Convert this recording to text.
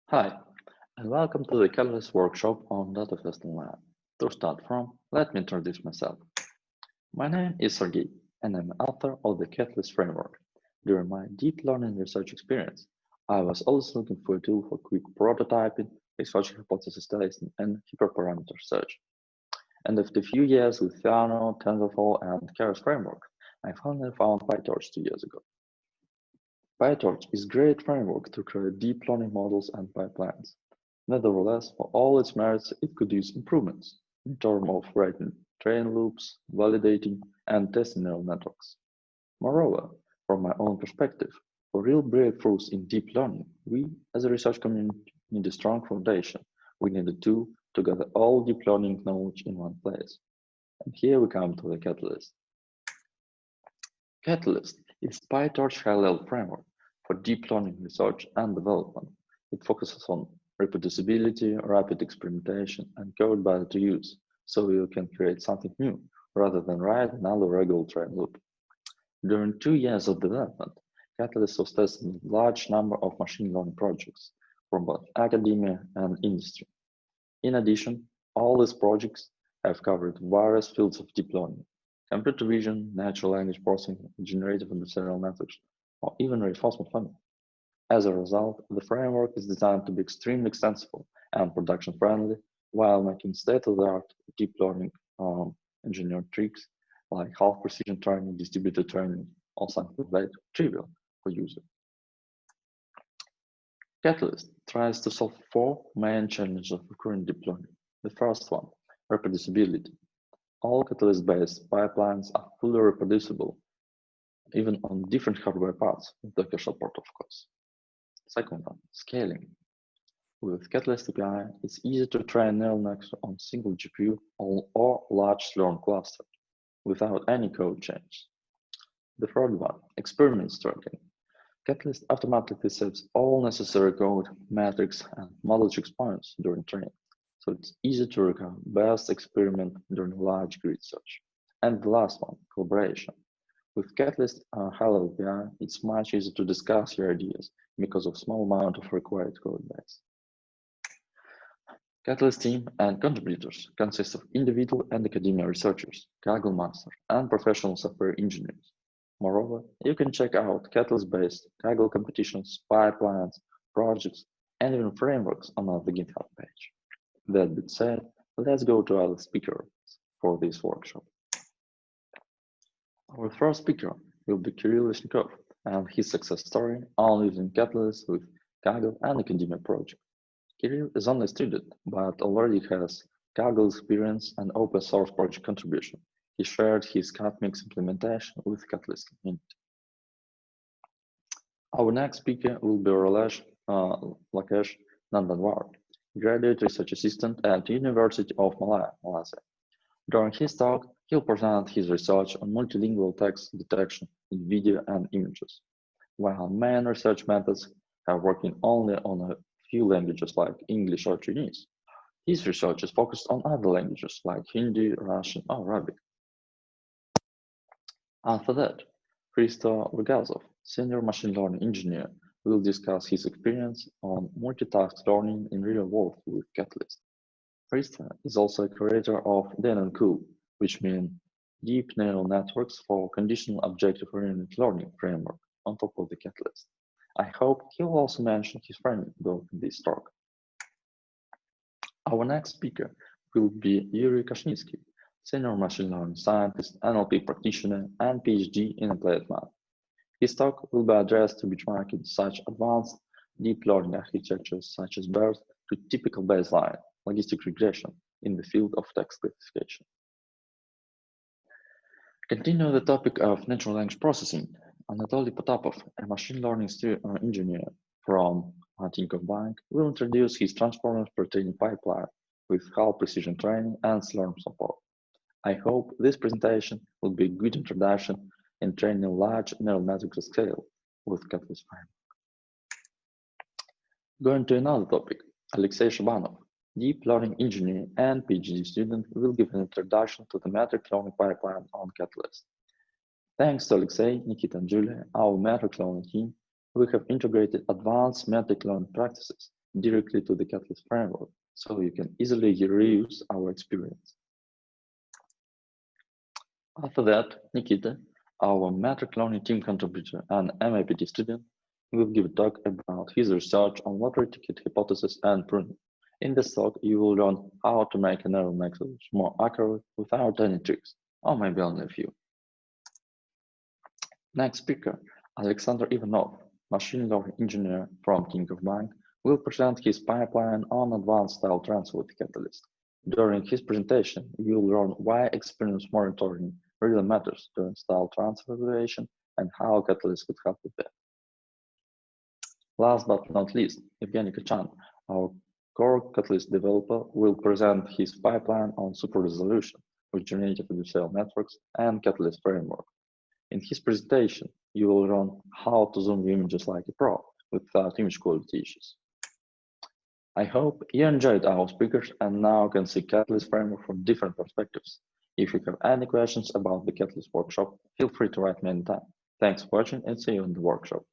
Hi, and welcome to the Catalyst workshop on Datafest Online. To start from, let me introduce myself. My name is Sergey, and I'm author of the Catalyst framework. During my deep learning research experience, I was always looking for a tool for quick prototyping, research hypothesis testing, and hyperparameter search. And after a few years with Theano, TensorFlow, and Keras framework, I finally found PyTorch 2 years ago. PyTorch is a great framework to create deep learning models and pipelines. Nevertheless, for all its merits, it could use improvements in terms of writing train loops, validating, and testing neural networks. Moreover, from my own perspective, for real breakthroughs in deep learning, we as a research community need a strong foundation. We need a tool to gather all deep learning knowledge in one place. And here we come to the Catalyst. Catalyst is PyTorch high-level framework for deep learning research and development. It focuses on reproducibility, rapid experimentation, and code value to use, so you can create something new rather than write another regular train loop. During 2 years of development, Catalyst was tested in a large number of machine learning projects from both academia and industry. In addition, all these projects have covered various fields of deep learning: computer vision, natural language processing, generative adversarial networks, or even reinforcement learning. As a result, the framework is designed to be extremely extensible and production-friendly while making state-of-the-art deep learning engineered tricks like half-precision training, distributed training, or something like trivial for user. Catalyst tries to solve four main challenges of current deep learning. The first one, reproducibility. All Catalyst-based pipelines are fully reproducible, even on different hardware parts, with Docker support, of course. Second one, scaling. With Catalyst API, it's easy to train neural networks on single GPU or large Slurm cluster without any code change. The third one, experiment tracking. Catalyst automatically saves all necessary code, metrics, and model checkpoints during training, so it's easy to recover best experiment during large grid search. And the last one, collaboration. With Catalyst high-level API, it's much easier to discuss your ideas because of small amount of required code base. Catalyst team and contributors consist of individual and academia researchers, Kaggle master, and professional software engineers. Moreover, you can check out Catalyst-based Kaggle competitions, pipelines, projects, and even frameworks on the GitHub page. That being said, let's go to our speakers for this workshop. Our first speaker will be Kirill Vishnikov and his success story on using Catalyst with Kaggle and academia project. Kirill is only a student, but already has Kaggle experience and open source project contribution. He shared his CatMix implementation with Catalyst community. Our next speaker will be Lakesh Nandanwar, graduate research assistant at University of Malaya, Malaysia. During his talk, he'll present his research on multilingual text detection in video and images. While main research methods are working only on a few languages like English or Chinese, his research is focused on other languages like Hindi, Russian, or Arabic. After that, Hristo Rogazov, senior machine learning engineer, will discuss his experience on multitask learning in real world with Catalyst. Hristo is also a creator of DNN-COOL, which means Deep Neural Networks for Conditional Object-Oriented Learning framework on top of the Catalyst. I hope he will also mention his framework in this talk. Our next speaker will be Yuri Kashnitsky, senior machine learning scientist, NLP practitioner, and PhD in applied math. His talk will be addressed to benchmarking such advanced deep learning architectures such as BERT to typical baseline logistic regression in the field of text classification. Continue the topic of natural language processing. Anatoly Potapov, a machine learning engineer from Tinkoff Bank, will introduce his transformer pertaining pipeline with half precision training and Slurm support. I hope this presentation will be a good introduction in training large neural networks at scale with Catalyst framework. Going to another topic, Alexey Shabanov, deep learning engineer and PhD student, will give an introduction to the metric learning pipeline on Catalyst. Thanks to Alexey, Nikita, and Julia, our metric learning team, we have integrated advanced metric learning practices directly to the Catalyst framework, so you can easily reuse our experience. After that, Nikita, our metric learning team contributor and MIPT student, will give a talk about his research on lottery ticket hypothesis and pruning. In this talk, you will learn how to make a neural network more accurate without any tricks, or maybe only a few. Next speaker, Alexander Ivanov, machine learning engineer from Tinkoff Bank, will present his pipeline on advanced style transfer with Catalyst. During his presentation, you will learn why experience monitoring really matters during style transfer evaluation and how Catalyst could help with that. Last but not least, Evgeny Kachan, our core Catalyst developer, will present his pipeline on super resolution with generative adversarial networks and Catalyst framework. In his presentation, you will learn how to zoom images like a pro without image quality issues. I hope you enjoyed our speakers and now can see Catalyst framework from different perspectives. If you have any questions about the Catalyst workshop, feel free to write me anytime. Thanks for watching and see you in the workshop.